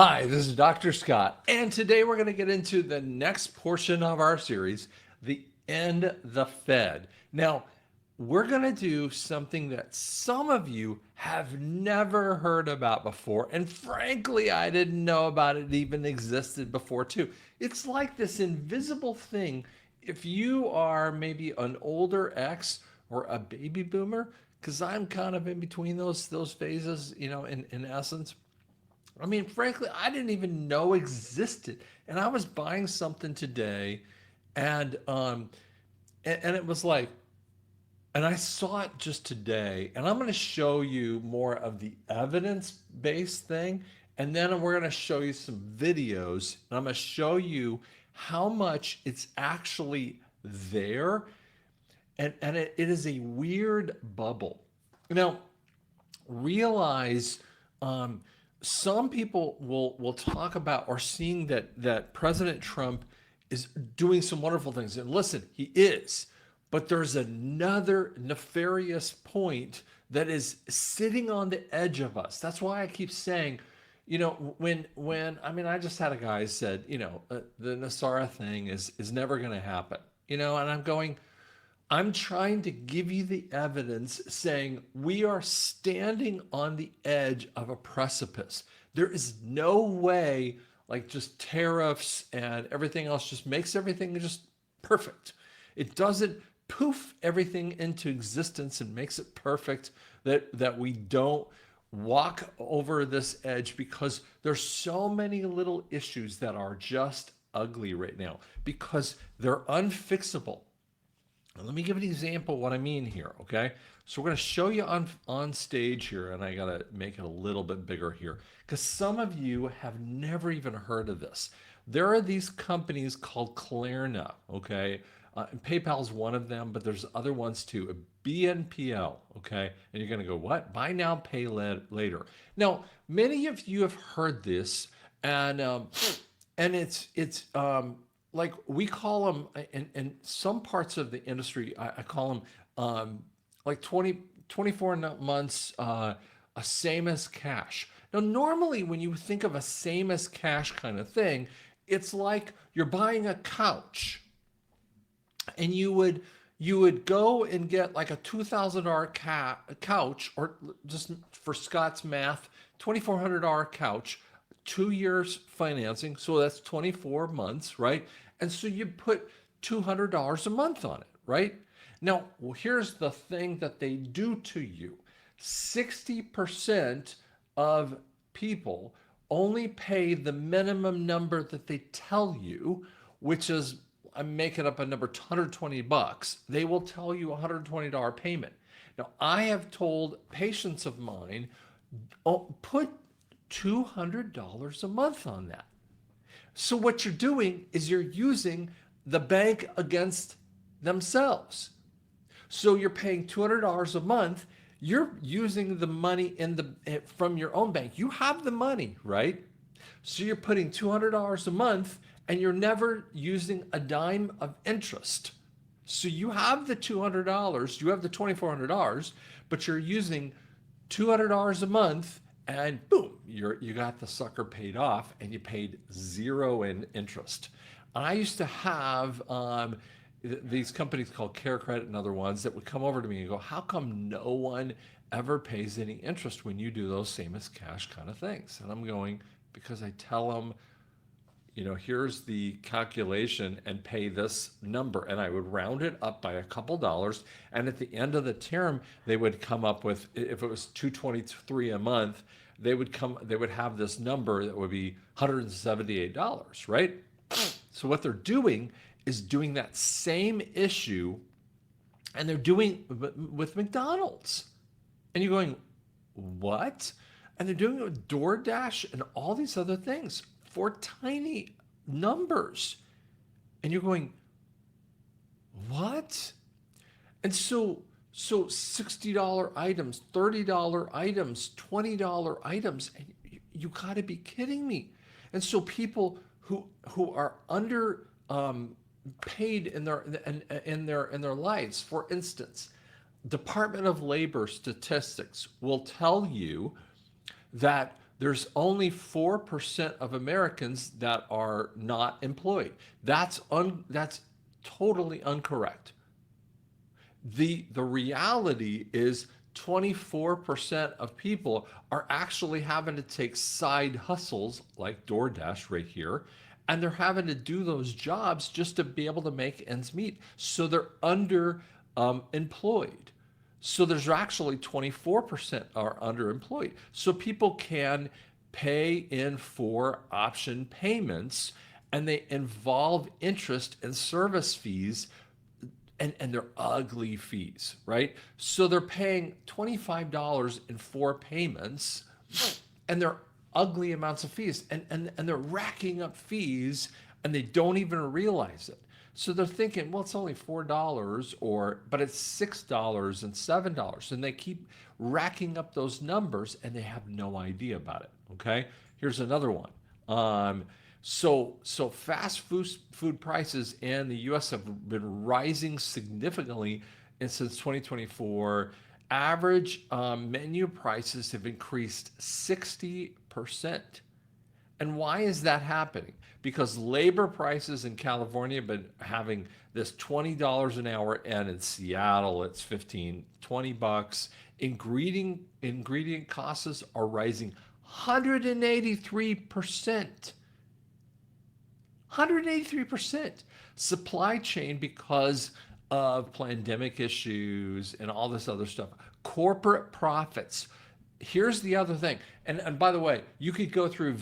Hi, this is Dr. Scott, and today we're going to get into the next portion of our series, the End the Fed. Now, we're going to do something that some of you have never heard about before, and frankly, I didn't know about it even existed before, too. It's like this invisible thing. If you are maybe an older X or a baby boomer, because I'm kind of in between those phases, in essence. I mean, frankly, I didn't even know existed. And I was buying something today, and and it was like, and I saw it just today, and I'm going to show you more of the evidence-based thing, and then we're going to show you some videos, and I'm going to show you how much it's actually there, and it is a weird bubble. Now, realize some people will talk about or seeing that President Trump is doing some wonderful things. And listen, he is, but there's another nefarious point that is sitting on the edge of us. That's why I keep saying, when I mean, I just had a guy said, the Nasara thing is never going to happen, and I'm going. I'm trying to give you the evidence saying we are standing on the edge of a precipice. There is no way, like just tariffs and everything else just makes everything just perfect. It doesn't poof everything into existence and makes it perfect that we don't walk over this edge because there's so many little issues that are just ugly right now because they're unfixable. Let me give an example of what I mean here, okay? So we're going to show you on stage here, and I got to make it a little bit bigger here because some of you have never even heard of this. There are these companies called Klarna, okay? And PayPal is one of them, but there's other ones too. BNPL, okay? And you're going to go, what? Buy now, pay later. Now, many of you have heard this, and it's like we call them in some parts of the industry. I call them like 24 months, a same as cash. Now, normally when you think of a same as cash kind of thing, it's like you're buying a couch and you would go and get like a $2,000 couch, or just for Scott's math, $2,400 couch, 2 years financing, so that's 24 months, right? And so you put $200 a month on it, right? Now, well, here's the thing that they do to you: 60% of people only pay the minimum number that they tell you, which is, I'm making up a number, $120. They will tell you $120 payment. Now, I have told patients of mine, oh, put $200 a month on that. So what you're doing is you're using the bank against themselves. So you're paying $200 a month. You're using the money from your own bank. You have the money, right? So you're putting $200 a month and you're never using a dime of interest. So you have the $200, you have the $2,400, but you're using $200 a month, and boom, you got the sucker paid off, and you paid zero in interest. I used to have these companies called Care Credit and other ones that would come over to me and go, "How come no one ever pays any interest when you do those same as cash kind of things?" And I'm going, because I tell them, here's the calculation and pay this number. And I would round it up by a couple dollars. And at the end of the term, they would come up with, if it was 223 a month, they would have this number that would be $178, right? So what they're doing is doing that same issue, and they're doing with McDonald's. And you're going, what? And they're doing it with DoorDash and all these other things for tiny numbers. And you're going, what? And so $60 items, $30 items, $20 items, and you got to be kidding me. And so people who are under paid in their lives, for instance, Department of Labor statistics will tell you that there's only 4% of Americans that are not employed. That's totally incorrect. The reality is 24% of people are actually having to take side hustles like DoorDash right here, and they're having to do those jobs just to be able to make ends meet. So they're under employed. So there's actually 24% are underemployed. So people can pay in for option payments, and they involve interest and service fees, and they're ugly fees, right? So they're paying $25 in 4 payments, and they're ugly amounts of fees, and they're racking up fees, and they don't even realize it. So they're thinking, well, it's only $4, but it's $6 and $7, and they keep racking up those numbers, and they have no idea about it. Okay, here's another one. So fast food prices in the U.S. have been rising significantly, and since 2024, average menu prices have increased 60%. And why is that happening? Because labor prices in California have been having this $20 an hour, and in Seattle it's 15, $20. Ingredient costs are rising 183%. 183%. Supply chain, because of pandemic issues and all this other stuff. Corporate profits. Here's the other thing. And by the way, you could go through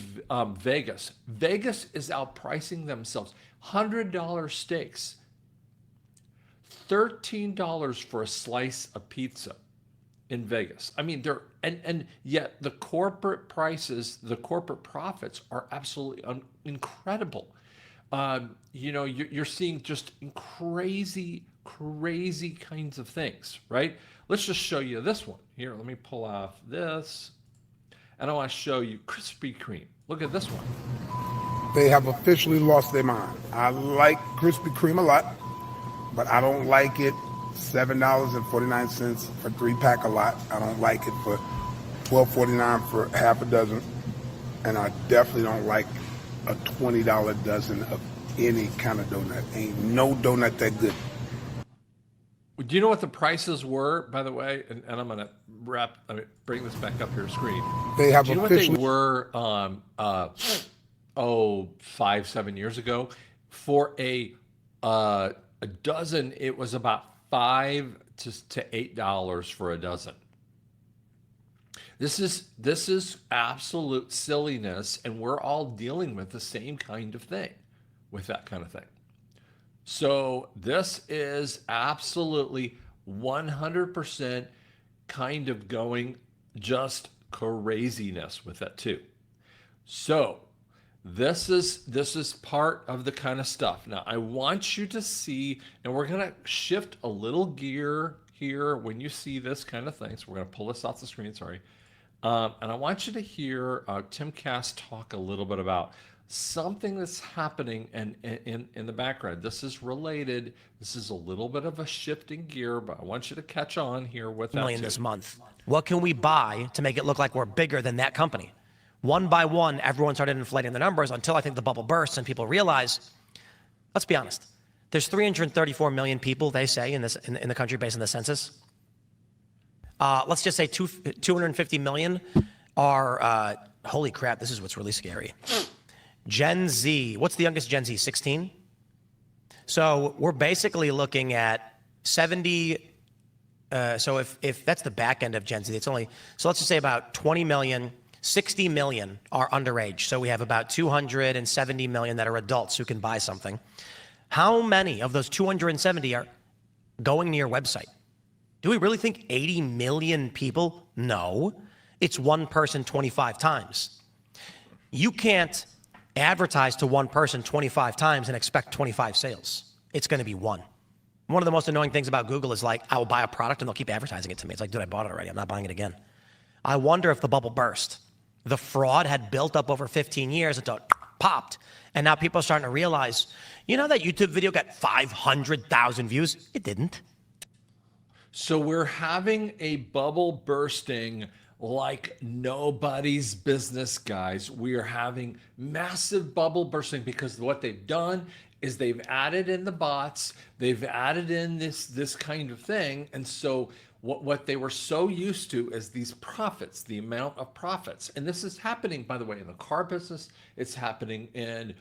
Vegas. Vegas is outpricing themselves. $100 steaks. $13 for a slice of pizza in Vegas. I mean, and yet the corporate prices, the corporate profits are absolutely incredible. You're seeing just crazy kinds of things, right? Let's just show you this one. Here, let me pull off this. And I want to show you Krispy Kreme. Look at this one. They have officially lost their mind. I like Krispy Kreme a lot, but I don't like it $7.49 for 3-pack a lot. I don't like it for $12.49 for half a dozen. And I definitely don't like a $20 dozen of any kind of donut. Ain't no donut that good. Do you know what the prices were, by the way? And I'm going to bring this back up here screen. They have Do you know what they were 5-7 years ago? For a dozen, it was about $5 to $8 for a dozen. This is absolute silliness, and we're all dealing with the same kind of thing, with that kind of thing. So this is absolutely 100% kind of going just craziness with that too. So this is part of the kind of stuff. Now I want you to see, and we're gonna shift a little gear here when you see this kind of thing. So we're gonna pull this off the screen. Sorry. And I want you to hear Tim Cass talk a little bit about something that's happening in the background. This is related. This is a little bit of a shifting gear, but I want you to catch on here with that. Million this month. What can we buy to make it look like we're bigger than that company? One by one, everyone started inflating the numbers until I think the bubble bursts and people realize, let's be honest, there's 334 million people, they say, in the country based on the census. Let's just say 250 million are, holy crap, this is what's really scary. Gen Z, what's the youngest Gen Z, 16? So we're basically looking at 70, so if that's the back end of Gen Z, so let's just say about 20 million, 60 million are underage. So we have about 270 million that are adults who can buy something. How many of those 270 are going to your website? Do we really think 80 million people? No, it's one person 25 times. You can't advertise to one person 25 times and expect 25 sales. It's going to be one. One of the most annoying things about Google is like, I will buy a product and they'll keep advertising it to me. It's like, dude, I bought it already. I'm not buying it again. I wonder if the bubble burst. The fraud had built up over 15 years until it popped. And now people are starting to realize, you know, that YouTube video got 500,000 views? It didn't. So we're having a bubble bursting like nobody's business, guys. We are having massive bubble bursting because what they've done is they've added in the bots, they've added in this kind of thing, and so what they were so used to is these profits, the amount of profits, and this is happening, by the way, in the car business. It's happening in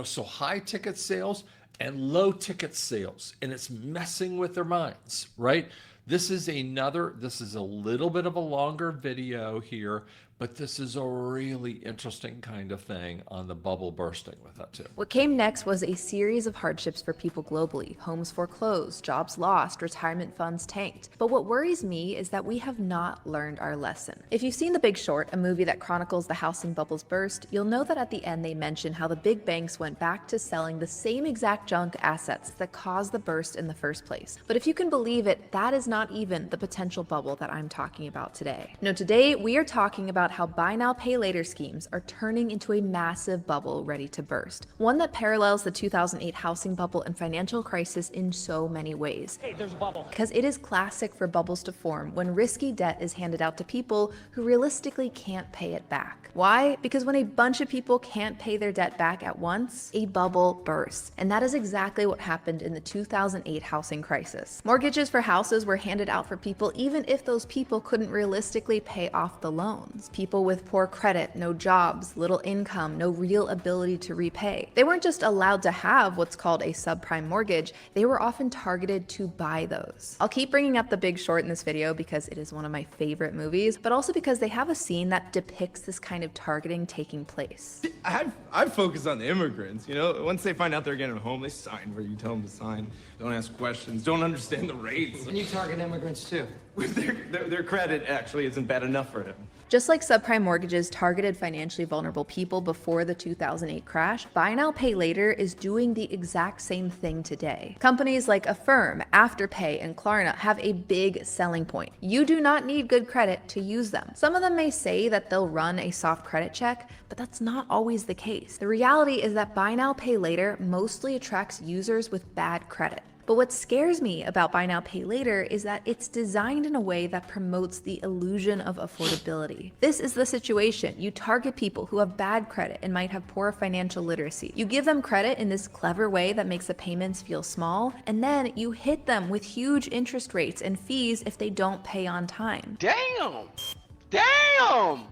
so high ticket sales and low ticket sales, and it's messing with their minds, right? This is a little bit of a longer video here, but this is a really interesting kind of thing on the bubble bursting with that too. What came next was a series of hardships for people globally: homes foreclosed, jobs lost, retirement funds tanked. But what worries me is that we have not learned our lesson. If you've seen The Big Short, a movie that chronicles the housing bubble's burst, you'll know that at the end they mention how the big banks went back to selling the same exact junk assets that caused the burst in the first place. But if you can believe it, that is not even the potential bubble that I'm talking about today. No, today we are talking about how buy now, pay later schemes are turning into a massive bubble ready to burst. One that parallels the 2008 housing bubble and financial crisis in so many ways. Hey, there's a bubble. Because it is classic for bubbles to form when risky debt is handed out to people who realistically can't pay it back. Why? Because when a bunch of people can't pay their debt back at once, a bubble bursts. And that is exactly what happened in the 2008 housing crisis. Mortgages for houses were handed out for people even if those people couldn't realistically pay off the loans. People with poor credit, no jobs, little income, no real ability to repay. They weren't just allowed to have what's called a subprime mortgage, they were often targeted to buy those. I'll keep bringing up The Big Short in this video because it is one of my favorite movies, but also because they have a scene that depicts this kind of targeting taking place. I focus on the immigrants, you know? Once they find out they're getting a home, they sign where you tell them to sign. Don't ask questions, don't understand the rates. And you target immigrants too. Their credit actually isn't bad enough for them. Just like subprime mortgages targeted financially vulnerable people before the 2008 crash, buy now, pay later is doing the exact same thing today. Companies like Affirm, Afterpay, and Klarna have a big selling point. You do not need good credit to use them. Some of them may say that they'll run a soft credit check, but that's not always the case. The reality is that buy now, pay later mostly attracts users with bad credit. But what scares me about buy now, pay later is that it's designed in a way that promotes the illusion of affordability. This is the situation. You target people who have bad credit and might have poor financial literacy. You give them credit in this clever way that makes the payments feel small, and then you hit them with huge interest rates and fees if they don't pay on time. Damn! Damn!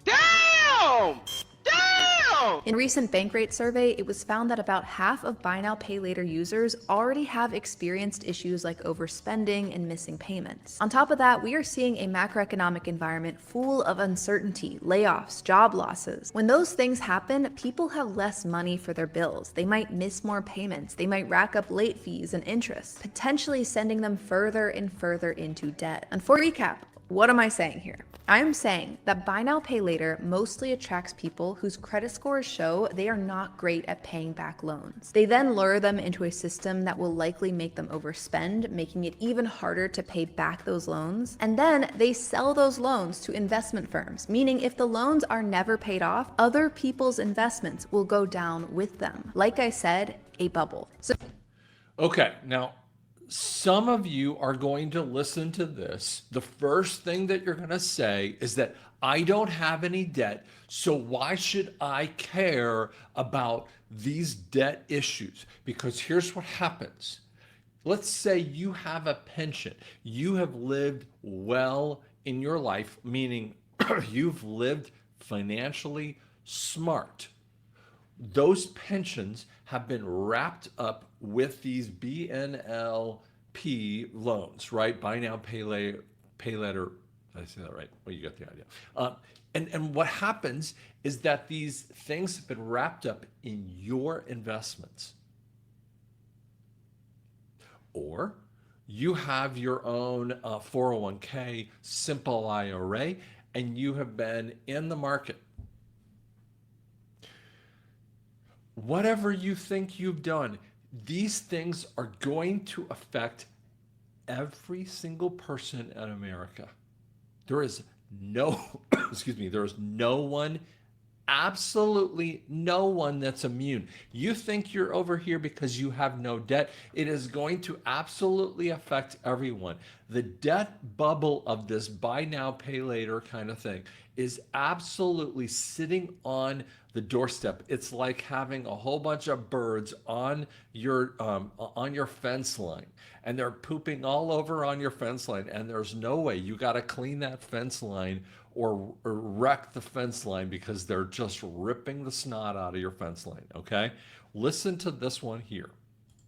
Damn! Damn! In a recent Bankrate survey, it was found that about half of buy now, pay later users already have experienced issues like overspending and missing payments. On top of that, we are seeing a macroeconomic environment full of uncertainty, layoffs, job losses. When those things happen, people have less money for their bills. They might miss more payments. They might rack up late fees and interest, potentially sending them further and further into debt. And for recap, what am I saying here? I am saying that buy now, pay later mostly attracts people whose credit scores show they are not great at paying back loans. They then lure them into a system that will likely make them overspend, making it even harder to pay back those loans. And then they sell those loans to investment firms, meaning if the loans are never paid off, other people's investments will go down with them. Like I said, a bubble. Okay, now some of you are going to listen to this. The first thing that you're going to say is that I don't have any debt, so why should I care about these debt issues? Because here's what happens. Let's say you have a pension. You have lived well in your life, meaning you've lived financially smart. Those pensions have been wrapped up with these BNLP loans, right? Buy now, pay later. Did I say that right? Well, you got the idea. And what happens is that these things have been wrapped up in your investments. Or you have your own 401k, simple IRA, and you have been in the market. Whatever you think you've done, these things are going to affect every single person in America. There is no, excuse me, there is no one absolutely no one that's immune. You think you're over here because you have no debt. It is going to absolutely affect everyone. The debt bubble of this buy now, pay later kind of thing is absolutely sitting on the doorstep. It's like having a whole bunch of birds on your fence line, and they're pooping all over on your fence line, and there's no way. You got to clean that fence line or wreck the fence line because they're just ripping the snot out of your fence line. Okay, listen to this one here.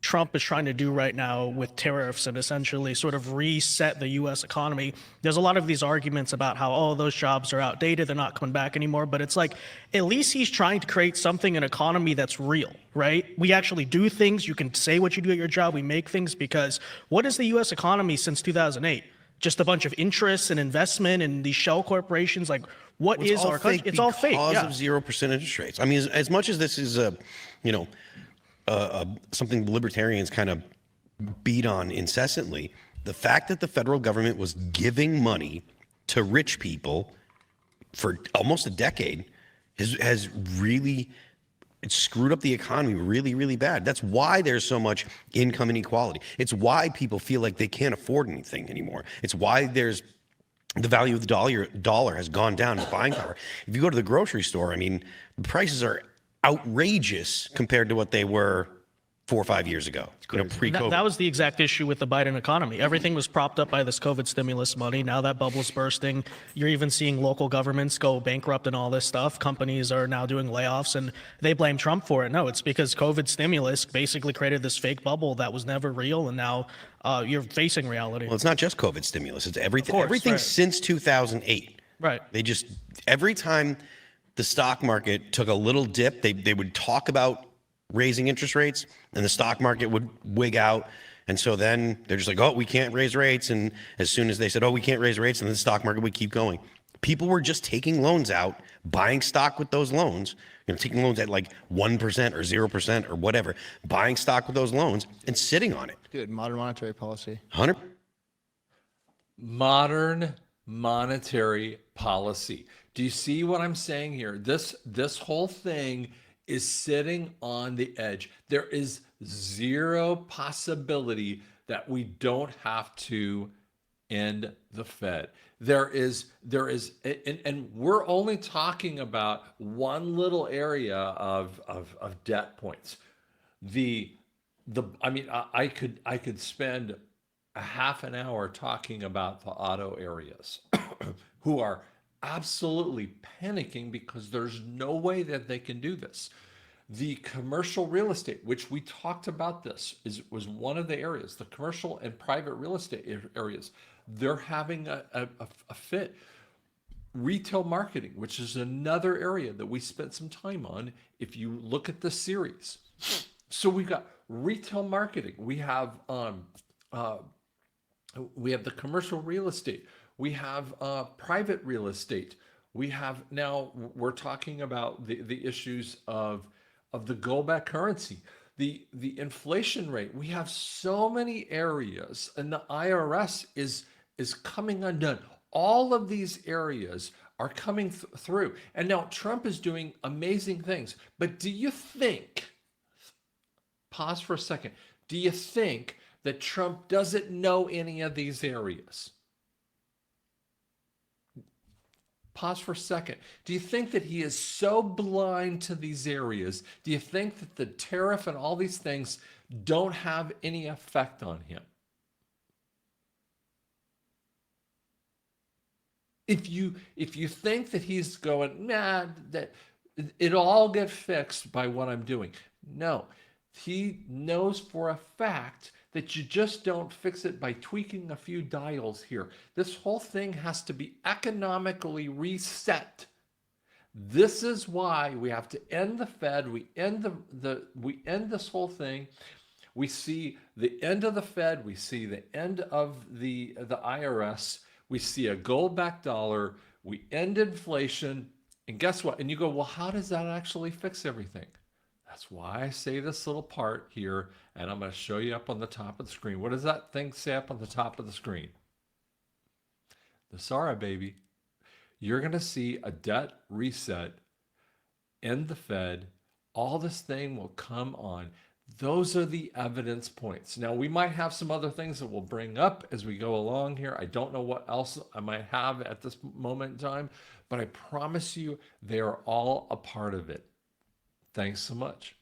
Trump is trying to do right now with tariffs and essentially sort of reset the US economy. There's a lot of these arguments about how, oh, those jobs are outdated, they're not coming back anymore. But it's like, at least he's trying to create something, an economy that's real, right? We actually do things. You can say what you do at your job. We make things, because what is the US economy since 2008? Just a bunch of interest and investment and these shell corporations. Like, what is our country? It's all fake. Because Yeah. of 0% interest rates. I mean, as much as this is something libertarians kind of beat on incessantly, the fact that the federal government was giving money to rich people for almost a decade has really screwed up the economy really, really bad. That's why there's so much income inequality. It's why people feel like they can't afford anything anymore. It's why there's the value of the dollar has gone down in buying power. If you go to the grocery store, I mean, the prices are outrageous compared to what they were 4 or 5 years ago, pre-COVID. That was the exact issue with the Biden economy. Everything was propped up by this COVID stimulus money. Now that bubble's bursting. You're even seeing local governments go bankrupt and all this stuff. Companies are now doing layoffs, and they blame Trump for it. No, it's because COVID stimulus basically created this fake bubble that was never real, and now you're facing reality. Well, it's not just COVID stimulus. It's everything. Course, Everything right. since 2008. Right. They just, every time the stock market took a little dip, they would talk about raising interest rates, and the stock market would wig out. And so then they're just like, oh, we can't raise rates. And as soon as they said, oh, we can't raise rates, and then the stock market would keep going. People were just taking loans out, buying stock with those loans, taking loans at like 1% or 0% or whatever, buying stock with those loans and sitting on it. Dude, modern monetary policy. 100. Modern monetary policy. Do you see what I'm saying here? This whole thing is sitting on the edge. There is zero possibility that we don't have to end the Fed. There is, and we're only talking about one little area of debt points. I mean, I could spend a half an hour talking about the auto areas who are absolutely panicking because there's no way that they can do this. The commercial real estate, which we talked about this, was one of the areas, the commercial and private real estate areas. They're having a fit. Retail marketing, which is another area that we spent some time on if you look at the series. So we've got retail marketing. We have the commercial real estate. We have private real estate. We have now, we're talking about the issues of the gold-backed currency, the inflation rate. We have so many areas, and the IRS is coming undone. All of these areas are coming through. And now Trump is doing amazing things. But do you think, pause for a second, do you think that Trump doesn't know any of these areas? Pause for a second. Do you think that he is so blind to these areas? Do you think that the tariff and all these things don't have any effect on him? If you think that he's going, nah, that it'll all get fixed by what I'm doing. No, he knows for a fact that you just don't fix it by tweaking a few dials here. This whole thing has to be economically reset. This is why we have to end the Fed. We end we end this whole thing. We see the end of the Fed. We see the end of the IRS. We see a gold-backed dollar. We end inflation. And guess what? And you go, well, how does that actually fix everything? That's why I say this little part here, and I'm going to show you up on the top of the screen. What does that thing say up on the top of the screen? The SARA, baby. You're going to see a debt reset end the Fed, all this thing will come on. Those are the evidence points. Now, we might have some other things that we'll bring up as we go along here. I don't know what else I might have at this moment in time, but I promise you they are all a part of it. Thanks so much.